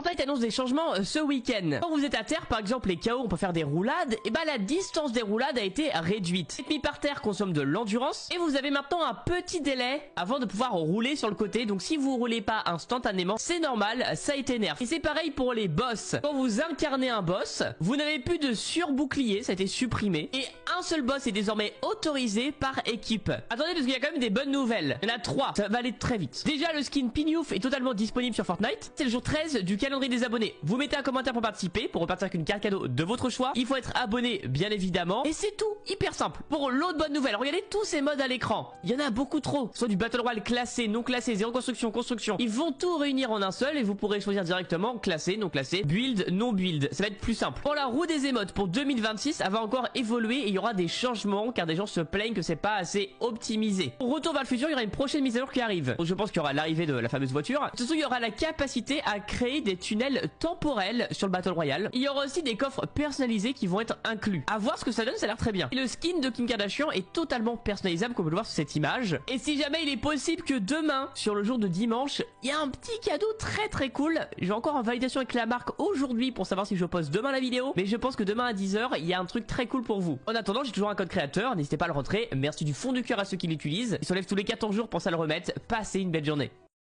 Fortnite annonce des changements ce week-end. Quand vous êtes à terre, par exemple les KO, on peut faire des roulades, et bah la distance des roulades a été réduite. L'ennemi par terre consomme de l'endurance, et vous avez maintenant un petit délai avant de pouvoir rouler sur le côté. Donc si vous roulez pas instantanément, c'est normal, ça a été nerf. Et c'est pareil pour les boss. Quand vous incarnez un boss, vous n'avez plus de surbouclier, ça a été supprimé, et un seul boss est désormais autorisé par équipe. Attendez, parce qu'il y a quand même des bonnes nouvelles. Il y en a 3, ça va aller très vite. Déjà, le skin Pignouf est totalement disponible sur Fortnite. C'est le jour 13 du calendrier des abonnés. Vous mettez un commentaire pour participer, pour repartir avec une carte cadeau de votre choix. Il faut être abonné, bien évidemment. Et c'est tout, hyper simple. Pour l'autre bonne nouvelle, regardez tous ces modes à l'écran. Il y en a beaucoup trop. Soit du Battle Royale classé, non classé, zéro construction, construction. Ils vont tout réunir en un seul et vous pourrez choisir directement classé, non classé, build, non build. Ça va être plus simple. Pour la roue des émotes pour 2026, elle va encore évoluer et il y aura des changements car des gens se plaignent que c'est pas assez optimisé. Pour Retour vers le futur, il y aura une prochaine mise à jour qui arrive. Donc je pense qu'il y aura l'arrivée de la fameuse voiture. De toute façon, il y aura la capacité à créer des tunnels temporels sur le Battle Royale. Il y aura aussi des coffres personnalisés qui vont être inclus. À voir ce que ça donne, ça a l'air très bien. Et le skin de Kim Kardashian est totalement personnalisable comme vous le voir sur cette image. Et si jamais il est possible que demain, sur le jour de dimanche, il y a un petit cadeau très cool. J'ai encore en validation avec la marque aujourd'hui pour savoir si je poste demain la vidéo. Mais je pense que demain à 10 h, il y a un truc très cool pour vous. En attendant, j'ai toujours un code créateur. N'hésitez pas à le rentrer. Merci du fond du cœur à ceux qui l'utilisent. Il s'enlève tous les 14 jours, pensez à le remettre. Passez une belle journée.